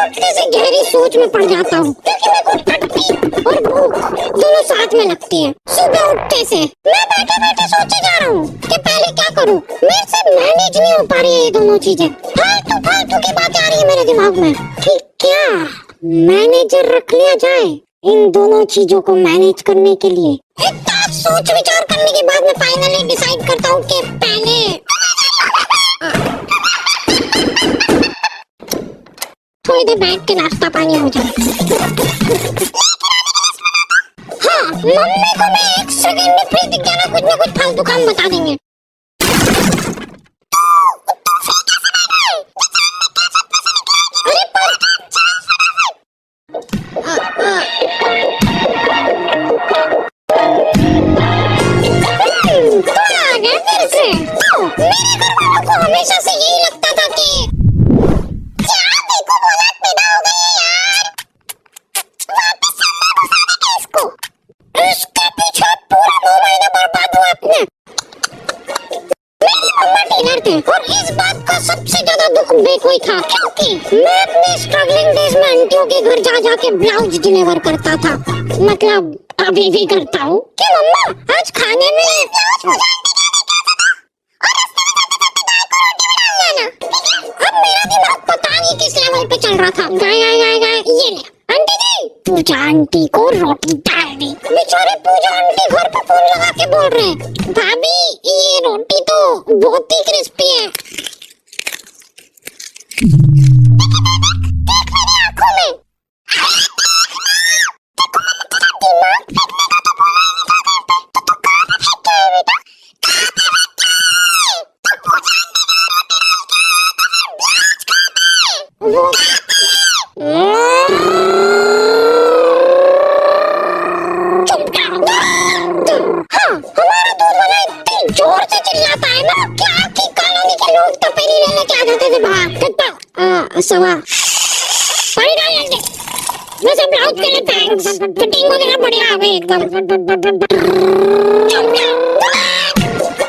उठने से गहरी सोच में पड़ जाता हूँ, क्योंकि मेरे को टट्टी और भूख दोनों साथ में लगती है। सुबह उठते से मैं बैठे बैठे सोचे जा रहा हूँ कि पहले क्या करूँ। मेरे से मैनेज नहीं हो पा रही है ये दोनों चीजें। फालतू फालतू की बातें आ रही है मेरे दिमाग में कि क्या मैनेजर रख लिया जाए इन दोनों चीजों को मैनेज करने के लिए। इतना सोच विचार करने के बाद मैं फाइनली डिसाइड करता हूँ कि पहले थोड़ी देर बैठ के नाश्ता पानी हो जाए। हाँ, मम्मी को मैं एक सेकंड में फ्री दिख जाना, कुछ ना कुछ फालतू काम बता देंगे। मेरे घर वालों को हमेशा से यही लगता था कि यार देखो औलाद पैदा हो गई है यार, वापस अम्मा घुसा देंगे इसको। इसके पीछे पूरा 9 महीने बर्बाद हुआ अपने। मेरी मम्मा टेलर थे और इस बात का सबसे ज्यादा दुख मेरे को ही था, क्योंकि मैं अपने स्ट्रगलिंग डेज में आंटियों के घर जा जाके ब्लाउज डिलीवर करता था। मतलब अभी भी करता हूँ कि मम्मा आज खाने में अब मेरा दिमाग पता नहीं किस लेवल पे चल रहा था। गाय गाय गाय गाय ये ले आंटी जी, पूजा आंटी को रोटी डाल दी। बेचारे पूजा आंटी घर पे फोन लगा के बोल रहे हैं, भाभी ये रोटी तो बहुत ही क्रिस्पी है। देख मेरी आंखों में, हमारा दूध वाला इतनी जोर से चिल्लाता है ना कि आपकी कॉलोनी के लोग तो पेरी लेने के आ जाते थे बाहर। कितना सवा पानी डाल लेंगे। वैसे ब्लाउज के लिए थैंक्स, फिटिंग वगैरह बढ़िया आ गई एकदम।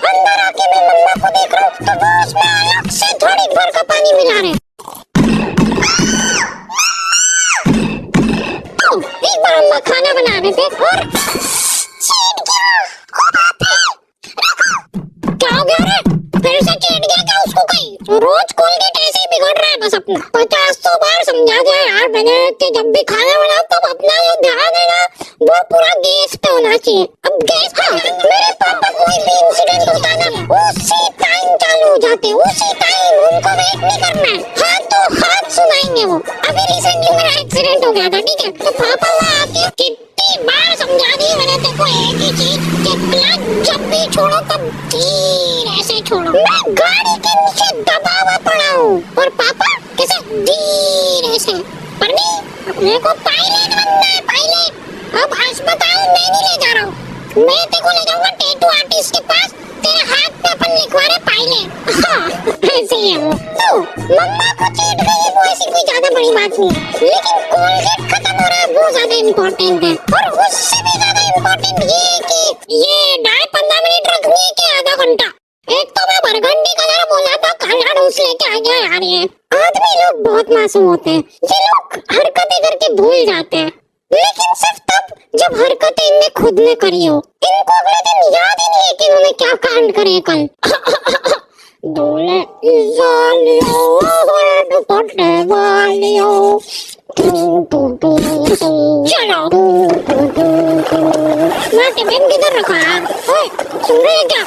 अंदर आके मैं मम्मा को देख रहा हूँ तो वो उसमें अलग से थोड़ी भर का पानी मिला रहे। एक बार अम्मा खाना बना रहे थे और चीट गया। क्या हो गया रे? फिर से चीट गया क्या उसको कहीं? रोज कोलगेट ऐसे ही बिगड़ रहा है बस अपना। 50 बार समझा दिया यार मैंने कि जब भी खाना बनाओ तब अपना जो ध्यान है ना वो पूरा गैस पे होना चाहिए। अब गैस, हाँ मेरे पापा कोई भी इंसिडेंट होता है ना उसी टाइम चालू हो जाते, उसी टाइम उनको वेट नहीं करना है, हाथ तो हाथ सुनाएंगे वो। अभी रिसेंटली मेरा एक्सीडेंट हो गया था, ठीक है, तो पापा वहाँ आके कितनी बार समझा दी मैंने तेको एक ही चीज कि क्लच जब भी छोड़ो तब धीरे से छोड़ो। मैं गाड़ी के नीचे दबा हुआ पड़ा हूँ और पापा कैसे धीरे से, पर नहीं मेरे को पायलट बनना है, पायलट। अब अस्पताल मैं नहीं ले जा रहा हूँ, मैं तेको ले जाऊंगा टैटू आर्टिस्ट के पास, तेरे हाथ पे अपन लिखवा रहे पायलट। हाँ ऐसे ही है वो। तो मम्मा को चीट गई वो ऐसी कोई ज्यादा बड़ी बात नहीं है, लेकिन कोलगेट खत्म हो रहा है वो ज्यादा इम्पोर्टेंट है। और उससे भी ज्यादा इम्पोर्टेंट ये है कि ये डाय 15 मिनट रखनी है कि आधा घंटा। एक तो मैं बरगंडी कलर बोला था, काला डूस लेके आ गया यार। ये आदमी लोग बहुत मासूम होते हैं, ये लोग हरकतें करके भूल जाते हैं, लेकिन सिर्फ तब जब हरकतें इनने खुद ने करी हो। इनको अगले दिन याद ही नहीं है कि उन्होंने क्या कांड करे कल। डोले पटने वालियों चलो मैं टिफिन किधर रखा है? ओए सुन रहे हैं क्या?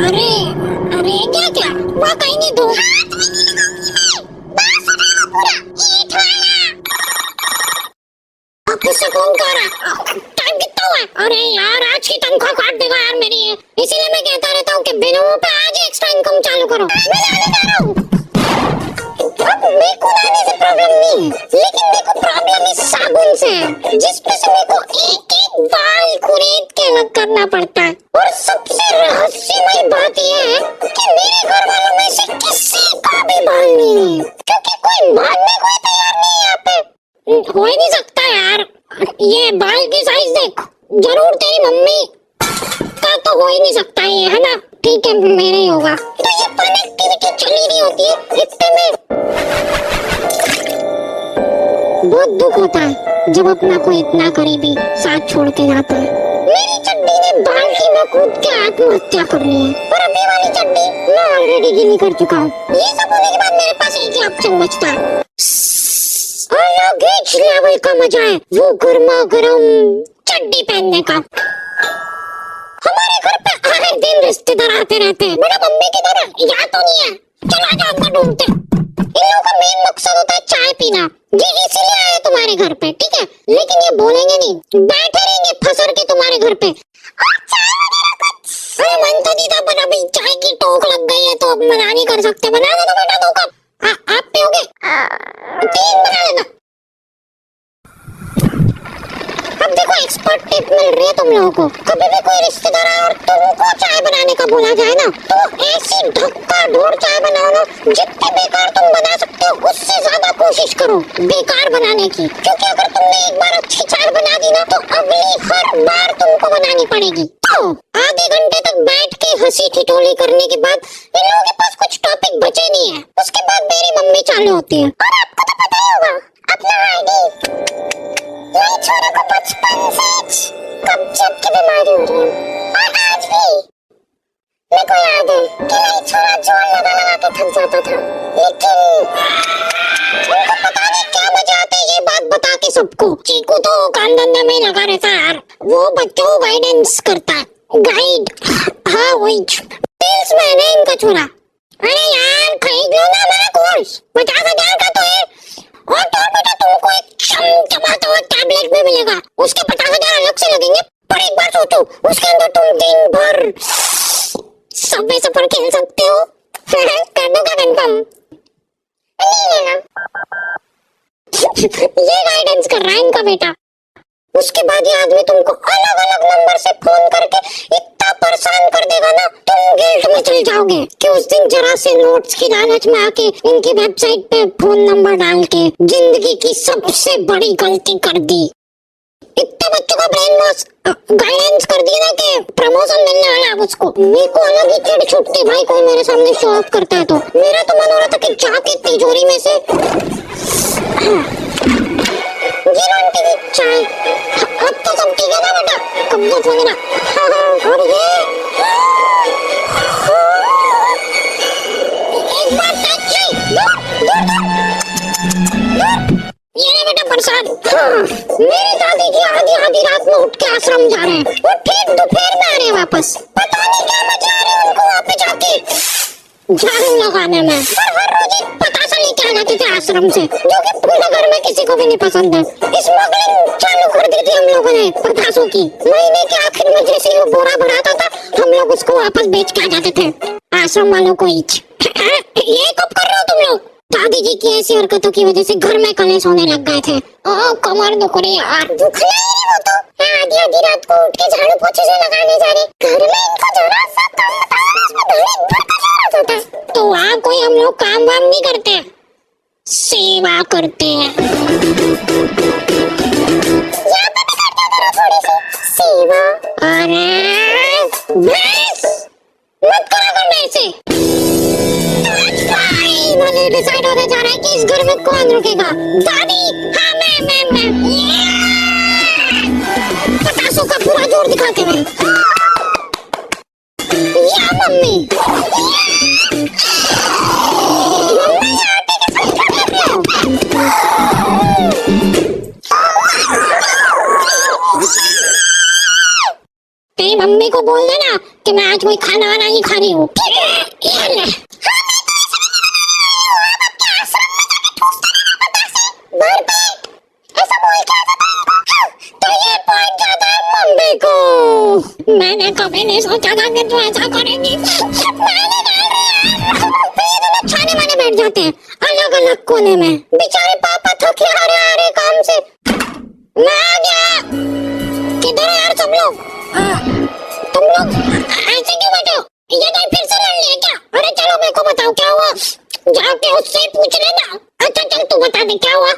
अरे अरे क्या क्या वहाँ कहीं नहीं दो। किससे फोन कर रहा है? टाइम कितना हुआ है? अरे यार आज की तनख्वाह काट देगा यार मेरी, इसीलिए मैं कहता रहता हूँ कि बिनों पे आज एक्स्ट्रा इनकम चालू करो। मैं लाने जा रहा हूँ। अब मेरे को लाने से प्रॉब्लम नहीं है, लेकिन मेरे को प्रॉब्लम इस साबुन से है जिसपे से मेरे को एक एक बाल खरीद के अलग करना पड़ता है। और सबसे रहस्यमय बात यह है कि मेरे घर वालों में से किसी का भी बाल नहीं है, क्योंकि कोई मानने को तैयार नहीं है यहाँ पे। हो ही नहीं सकता यार, ये बाल की साइज देख, जरूर तेरी मम्मी का तो हो ही नहीं सकता ये, है ना? ठीक है, मेरे ही होगा। तो ये फन एक्टिविटी चली नहीं होती है इतने में। बहुत दुख होता है जब अपना कोई इतना करीबी साथ छोड़ के जाता है। मेरी चड्डी ने बाल्टी में कूद के आत्महत्या कर ली है, पर अभी वाली चड्डी मैं ऑलरेडी गीली कर चुका हूँ। ये सब होने के बाद मेरे पास एक ही ऑप्शन बचता है, अलग ही लेवल का मजा है वो गर्मा गर्म चड्डी पहनने का। हमारे घर पे हर दिन रिश्तेदार आते रहते हैं, मेरा मम्मी की तरह या तो नहीं है, चला जा अंदर ढूंढते। इन लोगों का मेन मकसद होता है चाय पीना, ये इसलिए आए तुम्हारे घर पे, ठीक है? लेकिन ये बोलेंगे नहीं, बैठे रहेंगे फसर के तुम्हारे घर पे। अरे मन तो नहीं था, पर अभी चाय की टोक लग गई है तो अब मना नहीं कर सकते। बना दो तो बेटा 2 कप। आप पियोगे? 3 बना लेना। अब देखो एक्सपर्ट टिप मिल रही है तुम लोगों को। कभी भी कोई रिश्तेदार आए और तुमको चाय बनाने का बोला जाए ना, तो ऐसी धक्का ढोर चाय बनाओ ना, जितनी बेकार तुम बना सकते हो उससे ज्यादा कोशिश करो बेकार बनाने की। क्योंकि अगर तुमने एक बार अच्छी चाय बना दी ना, तो अगली हर बार तुमको बनानी पड़ेगी। तो आधे घंटे तक बैठ के हंसी ठिठोली करने के बाद इन लोगों के पास कुछ टॉपिक बचे नहीं है। उसके बाद मेरी मम्मी चालू होती है। और आपको तो पता ही होगा अपना आईडी, ये छोरे को बचपन से कब्जियत की बीमारी हो रही है, और आज भी मेरे को याद है कि ये छोरा जोर लगा लगा के थक जाता था। लेकिन उनको पता नहीं क्या मजा आता है ये बात बता के सबको। चीकू तो काम धंधे में लगा रहता है यार, वो बच्चों को गाइडेंस करता है, गाइड। हाँ वही सेल्समैन है इनका छोरा। अरे यार खरीद लो ना हमारा कोर्स, 50,000 का तो है। और तो बेटा तुमको एक चमचमाता हुआ टैबलेट भी मिलेगा, उसके 50,000 अलग से लगेंगे। पर एक बार सोचो, उसके अंदर तुम दिन भर सबवे सफर खेल सकते हो। कर दो का कंफर्म? नहीं लेना। ये गाइडेंस कर रहा है इनका बेटा। उसके बाद ये आदमी तुमको अलग अलग नंबर से फोन करके इतना परेशान कर देगा ना, तुम गिल्ट में चले जाओगे कि उस दिन जरा से नोट्स की लालच में आके इनकी वेबसाइट पे फोन नंबर डाल के जिंदगी की सबसे बड़ी गलती कर दी। इतने बच्चों का ब्रेन वॉश गाइडेंस कर दिया ना कि प्रमोशन मिलने वाला है उसको। मेरे को अलग ही चिढ़ छूटती भाई, कोई मेरे सामने शो ऑफ करता है तो। मेरा तो मन हो रहा था कि जाके तिजोरी में से आंटी की चाय। अब तो सब ठीक है ना बेटा, कब्जियत वगैरह? और ये एक बार टच ये ना बेटा प्रसाद। मेरी दादी जी आधी आधी रात में उठ के आश्रम जा रहे हैं, वो ठीक दोपहर में आ रहे हैं वापस। पता नहीं क्या मजा आ रहा है उनको वहाँ पे जाके झाड़ू लगाने में। और हर रोज एक पतासा लेके आ जाते थे आश्रम से, जो कि पूरे घर में किसी को भी नहीं पसंद है। स्मगलिंग चालू कर दी थी हम लोगों ने पतासों की। महीने के आखिर में जैसे ही वो बोरा भराता था, हम लोग उसको वापस बेच के आ जाते थे आश्रम वालों को। ये कब कर रहे हो तुम लोग? दादी जी की ऐसी हरकतों की वजह से घर में कलेश होने लग गए थे। कमर दुख रही यार। दुखना ही नहीं, वो तो आधी आधी रात को उठ के झाड़ू पोछे से लगाने जा रहे। घर में इनको जरा सा काम बताओ ना, इसमें भले भर का जरूरत होता है। तो वहाँ कोई हम लोग काम वाम नहीं करते, सेवा करते हैं। यहाँ पे भी करते करो थोड़ी सी सेवा। अरे बस मत करा करना ऐसे। फाइनली डिसाइड होने जा रहा है कि इस घर में कौन रुकेगा। दादी, हाँ मैं पतासों का पूरा जोर दिखाते हुए। या मम्मी तेरी मम्मी को बोल देना कि मैं आज कोई खाना वाना नहीं खा रही हूँ, ठीक है? ये ले। मैंने कभी नहीं सोचा था कि तू ऐसा करेंगी। मैंने छाने माने बैठ जाते हैं अलग अलग कोने में। बेचारे पापा थके हारे काम से। मैं आ गया। किधर है यार सब लोग? तुम लोग ऐसे क्यों बैठे हो? ये नहीं फिर से लड़ लिया क्या? अरे चलो मेरे को बताओ क्या हुआ, जाके उससे पूछ लेना। अच्छा चल तू बता दे क्या हुआ।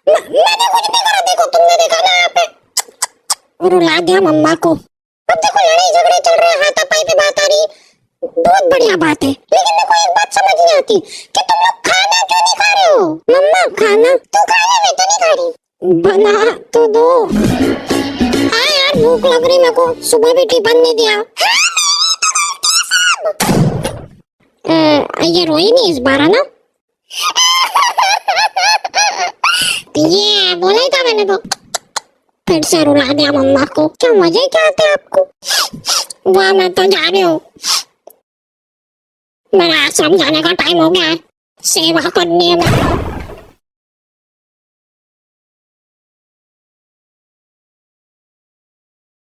मैंने कुछ नहीं करा, देखो तुमने देखा ना यहाँ पे। रुला दिया मम्मा को। अब देखो लड़ाई झगड़े चल रहे हैं, हाथापाई पे बात आ रही, बहुत बढ़िया बात है, लेकिन मेरे को एक बात समझ नहीं आती कि तुम लोग खाना क्यों नहीं खा रहे हो। मम्मा खाना तो खा ले, मैं तो नहीं खा रही। बना तो दो। हाँ यार भूख लग रही मेरे को, सुबह भी टिफिन नहीं दिया। ये रोई नहीं इस बार है ना। ये बोला ही था मैंने तो, फिर से रुला दिया मम्मा को। क्या मजे क्या आते हैं आपको। वाह मैं तो जा रही हूँ, मेरा आश्रम जाने का टाइम हो गया है, सेवा करनी है मैं।